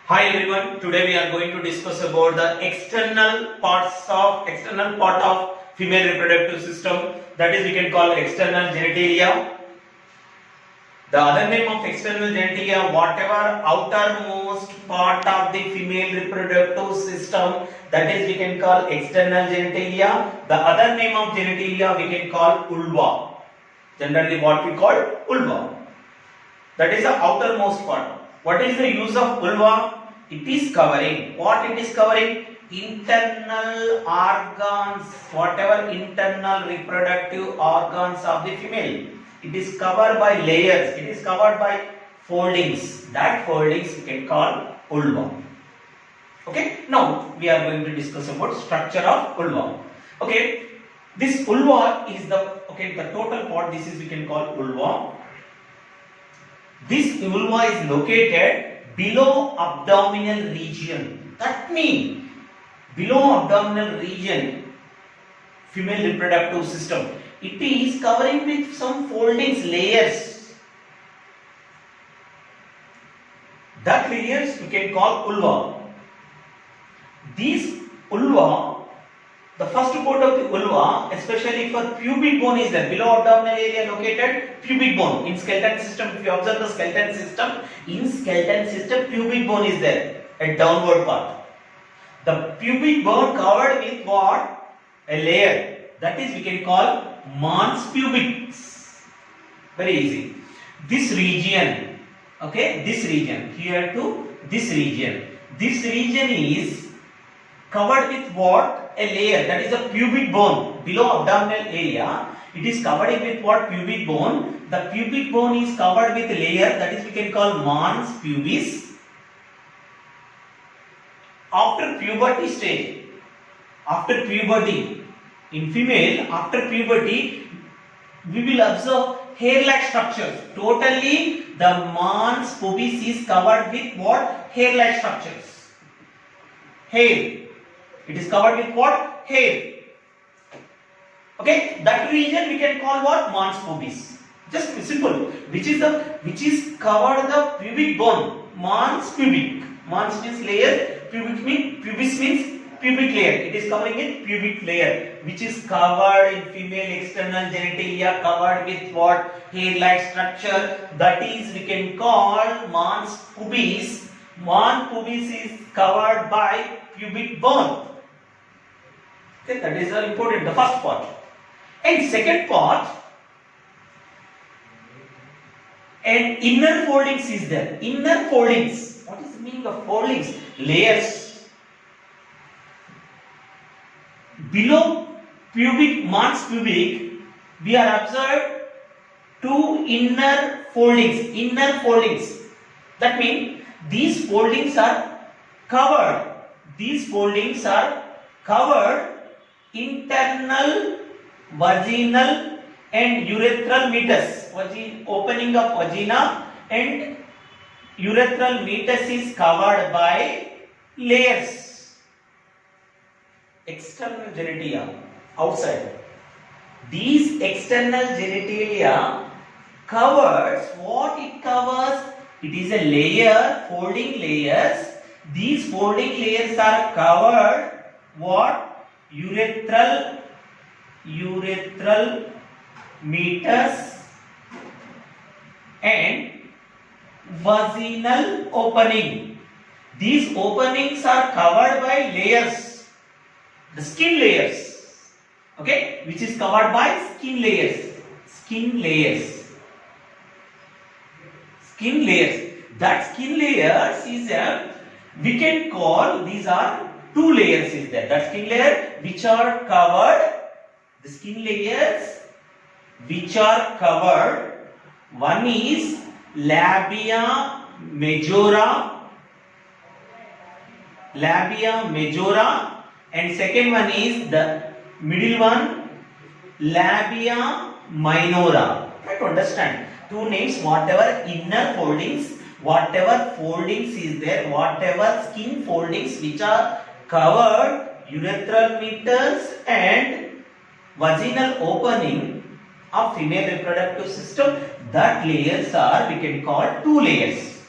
Hi everyone, today we are going to discuss about the external part of female reproductive system, that is we can call external genitalia. The other name of external genitalia, whatever outermost part of the female reproductive system, that is we can call external genitalia. The other name of genitalia we can call vulva. Generally what we call vulva. That is the outermost part. What is the use of vulva? It is covering. What it is covering? Internal organs, whatever internal reproductive organs of the female. It is covered by layers. It is covered by foldings. That foldings we can call vulva. Okay. Now we are going to discuss about structure of vulva. Okay. This vulva is the total part. This is we can call vulva. This vulva is located below abdominal region. That means below abdominal region, female reproductive system, it is covering with some foldings, layers. That layers we can call vulva. These vulva, the first part of the vulva, especially for pubic bone is there. Below abdominal area located pubic bone. In skeleton system, if you observe the skeleton system, pubic bone is there, a downward part. The pubic bone covered with what? A layer. That is we can call mons pubis. Very easy. This region, this region, here to this region. This region is covered with what? A layer, that is a pubic bone. Below abdominal area, it is covered with what? Pubic bone. The pubic bone is covered with a layer, that is we can call mons pubis. After puberty stage, after puberty, in female, after puberty, we will observe hair-like structures. Totally, the mons pubis is covered with what? Hair-like structures. Hair. It is covered with what? Hair. Okay, that region we can call what? Mons pubis. Just simple. Which is covered the pubic bone. Mons pubic. Mons means layer. Pubis means pubic layer. It is covering with pubic layer, which is covered in female external genitalia, covered with what? Hair-like structure. That is we can call mons pubis. Mons pubis is covered by pubic bone. Okay, that is important, the first part. And second part, and inner foldings is there. Inner foldings. What is the meaning of foldings? Layers. Below pubic, mons pubic, we are observed two inner foldings. Inner foldings. That means these foldings are covered. These foldings are covered internal vaginal and urethral meatus. Opening of vagina and urethral meatus is covered by layers. External genitalia outside. These external genitalia covers what it covers? It is a layer, folding layers. These folding layers are covered what? Urethral meatus and vaginal opening. These openings are covered by layers, the skin layers, which is covered by skin layers. That skin layers is we can call, these are two layers is there. That skin layer which are covered, the skin layers which are covered, one is labia majora, and second one is the middle one, labia minora. Try to understand. Two names, whatever inner foldings, whatever foldings is there, whatever skin foldings which are covered, urethral meatus and vaginal opening of female reproductive system, that layers are we can call two layers.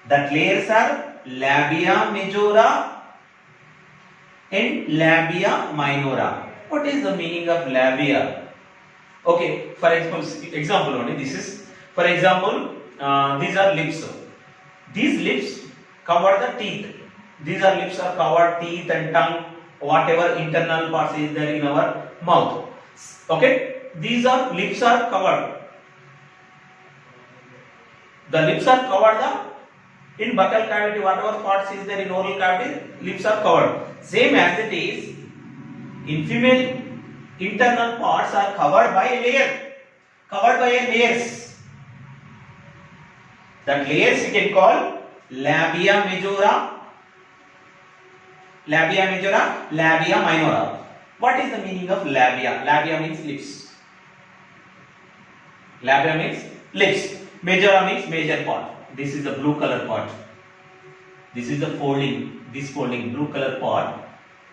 That layers are labia majora and labia minora. What is the meaning of labia? Okay, for example only this is, for example, these are lips. These lips cover the teeth. These are lips are covered, teeth and tongue, whatever internal parts is there in our mouth. Okay, these are lips are covered. The lips are covered in buccal cavity, whatever parts is there in oral cavity, lips are covered. Same as it is in female, internal parts are covered by a layer, covered by a layers. That layers you can call labia majora, labia minora. What is the meaning of labia? Labia means lips. Labia means lips. Majora means major part. This is the blue color part. This is the folding. This folding, blue color part.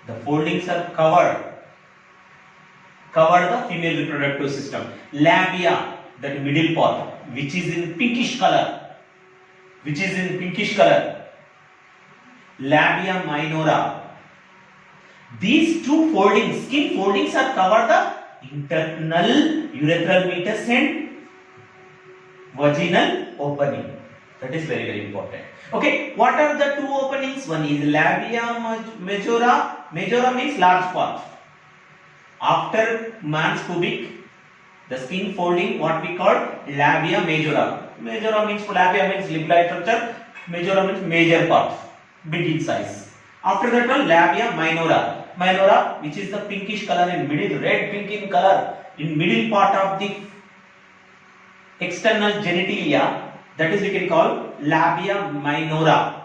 The foldings are covered. Cover the female reproductive system. Labia, that middle part, which is in pinkish color. Labia minora. These two foldings, skin foldings, are cover the internal urethral meatus and vaginal opening. That is very, very important. Okay, what are the two openings? One is labia majora. Majora means large part. After man's pubic, the skin folding, what we call labia majora. Majora means, labia means lip-like structure. Majora means major part, big in size. After that one, labia minora. Minora, which is the pinkish color in middle, red pink in color, in middle part of the external genitalia, that is we can call labia minora.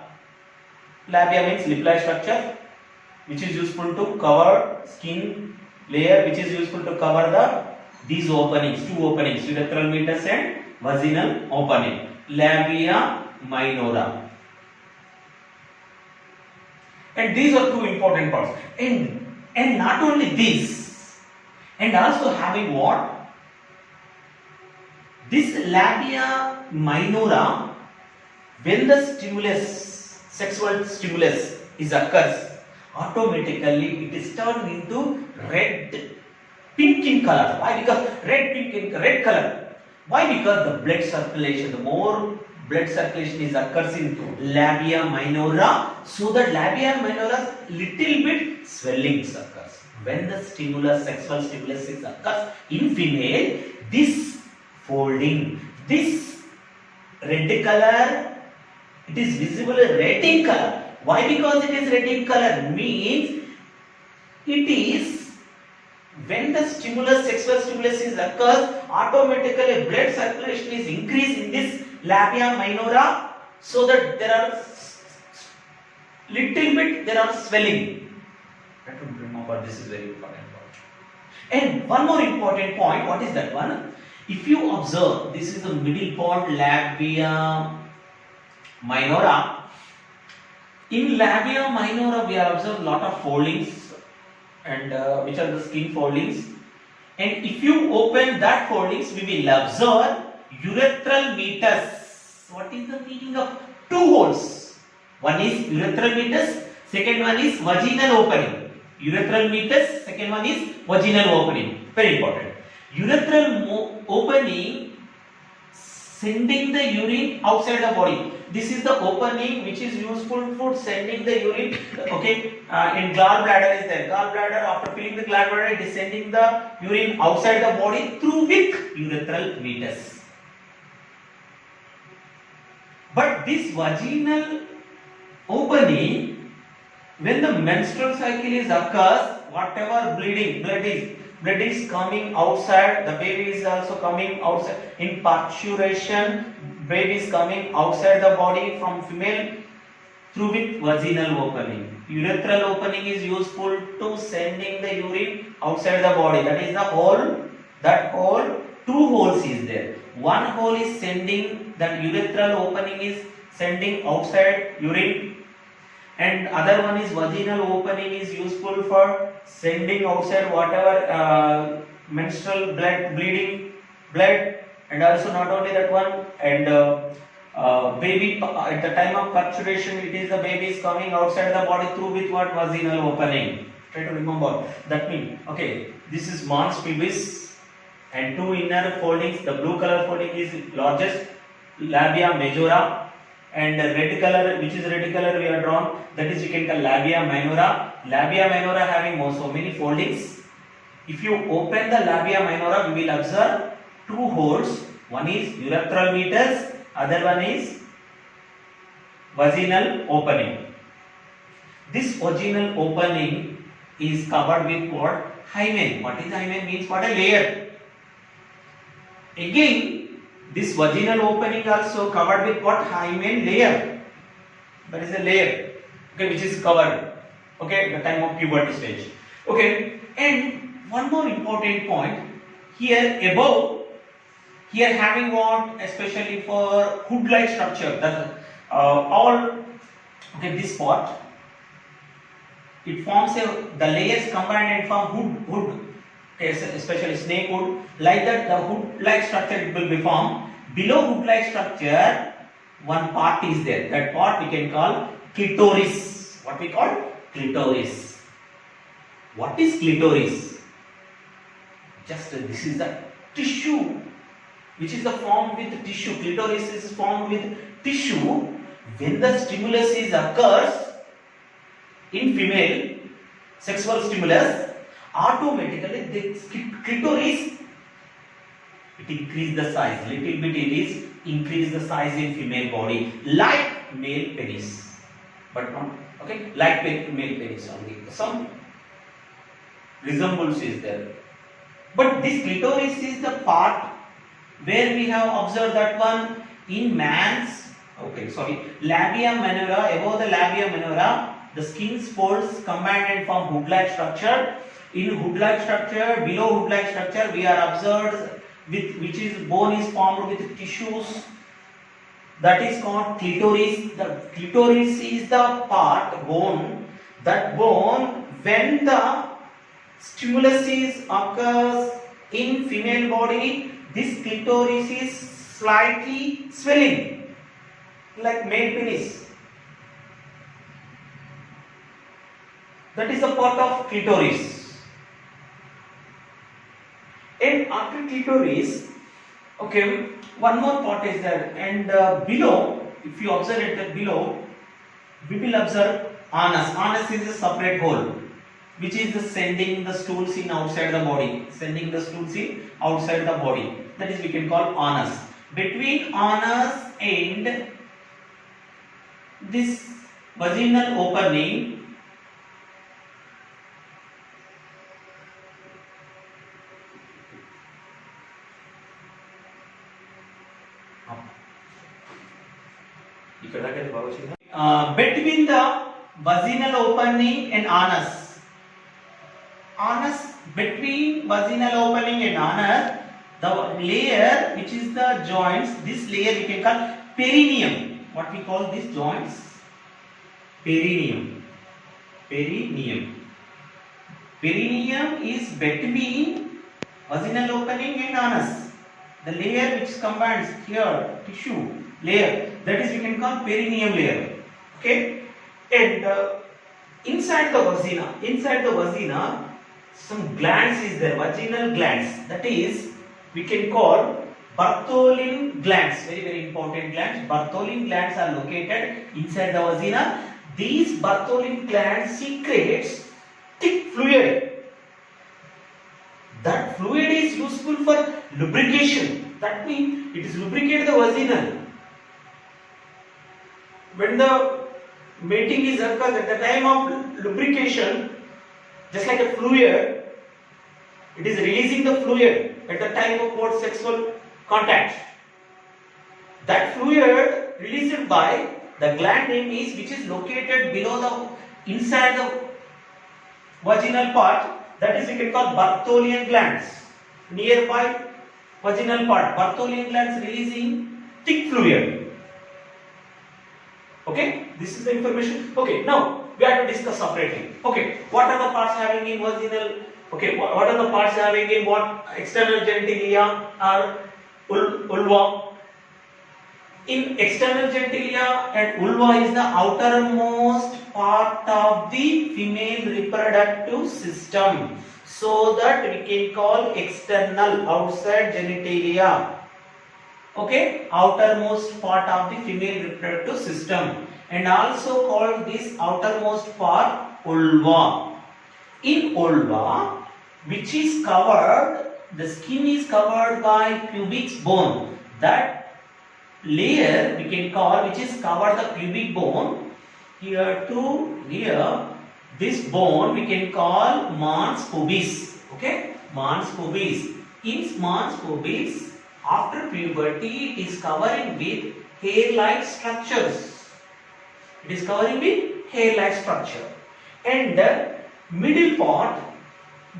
Labia means lip-like structure, which is useful to cover skin layer, which is useful to cover these openings, two openings, urethral meatus and vaginal opening. Labia minora. And these are two important parts. And not only this, and also having what? This labia minora, when the stimulus, sexual stimulus is occurs, automatically it is turned into red, pink in color. Why? Because red color. Why? Because the blood circulation, the more blood circulation is occurs in labia minora, so that labia minora little bit swelling occurs. When the stimulus, sexual stimulus is occurs in female, this folding, this red color, it is visible red in color. Why? Because it is red in color means it is when the stimulus, sexual stimulus is occurs, automatically blood circulation is increased in this labia minora, so that there are little bit there are swelling. Remember, this is very important point. And one more important point. What is that one? If you observe, this is the middle part, labia minora. In labia minora, we have observed lot of foldings, and which are the skin foldings. And if you open that foldings, we will observe urethral meatus. What is the meaning of two holes? One is urethral meatus, second one is vaginal opening. Urethral meatus, second one is vaginal opening. Very important. Urethral opening sending the urine outside the body. This is the opening which is useful for sending the urine. Okay, in gallbladder is there. Gallbladder, after filling the gallbladder, it is sending the urine outside the body through with urethral meatus. But this vaginal opening, when the menstrual cycle is occurs, whatever blood is coming outside, the baby is also coming outside. In parturition, baby is coming outside the body from female through with vaginal opening. Urethral opening is useful to sending the urine outside the body. That is the hole. That hole, two holes is there. One hole is sending, that urethral opening is sending outside urine, and other one is vaginal opening is useful for sending outside whatever menstrual blood, bleeding blood, and also not only that one, and baby at the time of parturition, it is the baby is coming outside the body through with what? Vaginal opening. Try to remember. That means, okay, this is mons pubis and two inner foldings. The blue color folding is largest, labia majora, and the red color, which is red color we are drawn, that is we can call labia minora. Labia minora having so many foldings. If you open the labia minora, we will observe two holes. One is urethral meatus, other one is vaginal opening. This vaginal opening is covered with what? Hymen. What is hymen? Means what? A layer. Again, this vaginal opening also covered with what? Hymen layer. That is a layer, okay, which is covered, okay, at the time of puberty stage. Okay, and one more important point here above. Here having what? Especially for hood-like structure. That all, okay, this part, it forms the layers combined and form hood. Okay, especially snake hood. Like that, the hood-like structure it will be formed. Below hood-like structure, one part is there. That part we can call clitoris. What we call? Clitoris. What is clitoris? Just this is the tissue which is the formed with tissue. Clitoris is formed with tissue. When the stimulus is occurs in female, sexual stimulus, automatically the clitoris, it increase the size. Little bit it is increase the size in female body like male penis, but not, okay, like male penis only. Some resemblance is there. But this clitoris is the part where we have observed that one in man's, okay, sorry, labia minora. Above the labia minora, the skin folds combine and form hood-like structure. In hood-like structure, below hood-like structure, we are observed with which is bone is formed with tissues. That is called clitoris. The clitoris is the part bone. That bone, when the stimulus is occurs in female body, this clitoris is slightly swelling like male penis. That is a part of clitoris. And after clitoris, okay, one more part is there. And below, if you observe it below, we will observe anus. Anus is a separate hole, which is the sending the stools in outside the body. Sending the stools in outside the body. That is we can call anus. Between anus and this vaginal opening, between the vaginal opening and anus, between vaginal opening and anus, the layer which is the joints, this layer we can call perineum. What we call these joints? Perineum. Perineum. Perineum is between vaginal opening and anus. The layer which combines here, tissue layer, that is we can call perineum layer. Okay, and inside the vagina, some glands is there, vaginal glands. That is we can call Bartholin glands. Very very important glands. Bartholin glands are located inside the vagina. These Bartholin glands secretes thick fluid. That fluid is useful for lubrication. That means it is lubricate the vagina. When the mating is occurs at the time of lubrication, just like a fluid, it is releasing the fluid at the time of what? Sexual contact. That fluid released by the gland name is which is located below the inside the vaginal part, that is we can call Bartholin glands. Nearby vaginal part, Bartholin glands releasing thick fluid. Okay, this is the information. Okay, now we have to discuss separately. Okay, what are the parts having in vaginal? Okay, what are the parts having in what? External genitalia or vulva. In external genitalia and vulva is the outermost part of the female reproductive system. So that we can call external, outside genitalia. Okay, outermost part of the female reproductive system, and also called this outermost part vulva. In vulva, which is covered, the skin is covered by pubic bone. That layer we can call, which is covered the pubic bone, here to here, this bone we can call mons pubis. Okay, mons pubis. In mons pubis, after puberty, it is covering with hair-like structures. It is covering with hair-like structure, and the middle part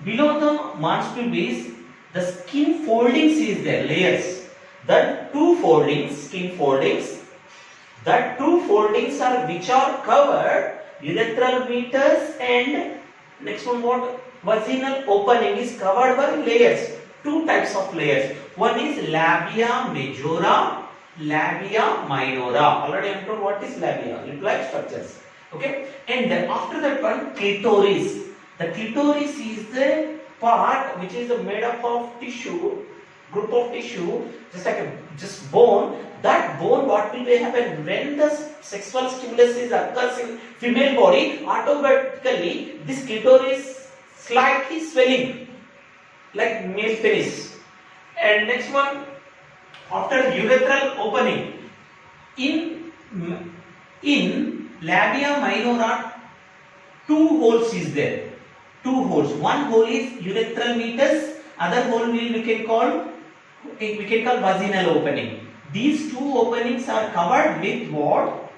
below the mons pubis, the skin foldings is there, layers. That two foldings, skin foldings, that two foldings are which are covered urethral meatus, and next one what, vaginal opening is covered by layers. Two types of layers. One is labia majora, labia minora. Already I am told what is labia, lip-like structures. Okay, and then after that one, clitoris. The clitoris is the part which is made up of tissue, group of tissue, just like just bone. That bone, what will happen when the sexual stimulus is occurs in female body, automatically this clitoris slightly swelling like male penis. And next one, after urethral opening, in labia minora, two holes is there. Two holes. One hole is urethral meatus, other hole we can call vaginal opening. These two openings are covered with what?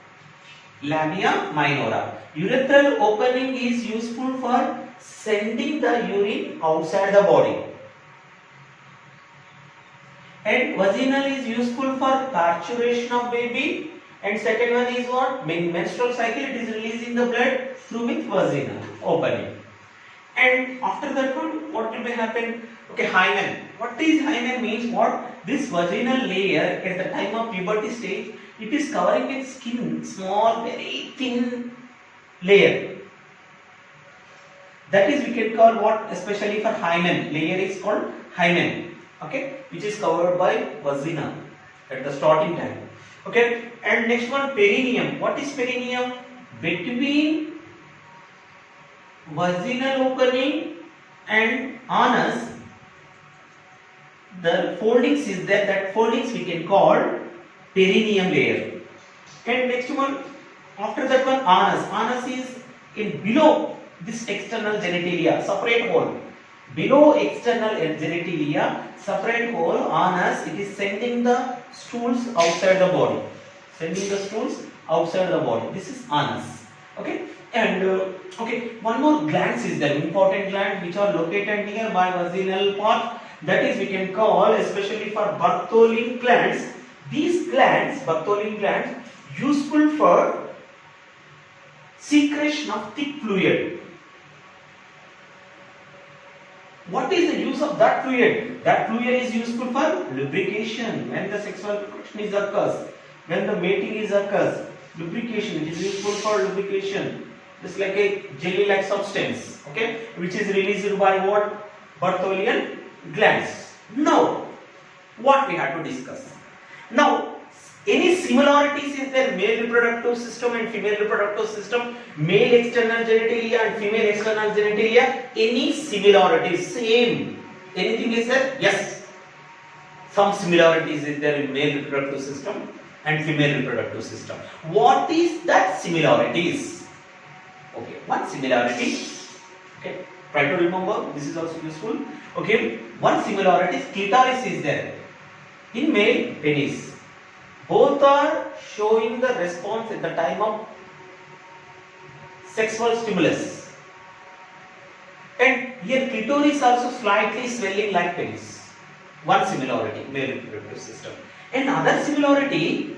Labia minora. Urethral opening is useful for sending the urine outside the body, and vaginal is useful for parturition of baby, and second one is what? Menstrual cycle, it is releasing the blood through with vaginal opening. And after that one, what will happen? Okay, hymen. What is hymen means what? This vaginal layer at the time of puberty stage, it is covering with skin, small, very thin layer. That is we can call what? Especially for hymen, layer is called hymen. Okay, which is covered by vagina at the starting time. Okay, and next one, perineum. What is perineum? Between vaginal opening and anus, the foldings is there. That foldings we can call perineum layer. And next one, after that one, anus. Anus is in below this external genitalia, separate hole. Below external genitalia, separate hole, anus, it is sending the stools outside the body. Sending the stools outside the body. This is anus. Okay. And okay, one more glands is there, important gland which are located nearby vaginal part. That is we can call, especially for Bartholin glands. These glands, Bartholin glands, useful for secretion of thick fluid. What is the use of that fluid? That fluid is useful for lubrication. When the sexual friction is occurs, when the mating is occurs, lubrication, it is useful for lubrication. Just like a jelly-like substance, okay, which is released by what? Bartholian glands. Now, what we have to discuss? Now, any similarities is there male reproductive system and female reproductive system, male external genitalia and female external genitalia? Any similarities? Same. Anything is there? Yes. Some similarities is there in male reproductive system and female reproductive system. What is that similarities? Okay, one similarity. Okay, try to remember. This is also useful. Okay, one similarity is clitoris is there in male penis. Both are showing the response at the time of sexual stimulus. And here clitoris also slightly swelling like penis. One similarity, male reproductive system. Another similarity,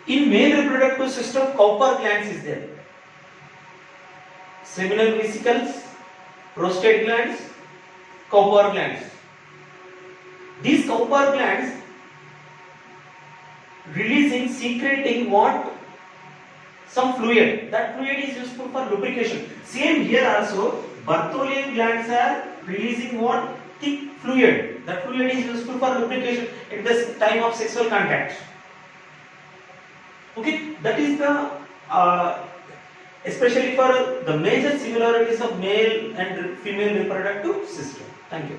in male reproductive system, Cowper glands is there. Seminal vesicles, prostate glands, Cowper glands. These Cowper glands releasing, secreting what? Some fluid. That fluid is useful for lubrication. Same here also, Bartholin glands are releasing what? Thick fluid. That fluid is useful for lubrication at the time of sexual contact. Okay, that is the especially for the major similarities of male and female reproductive system. Thank you.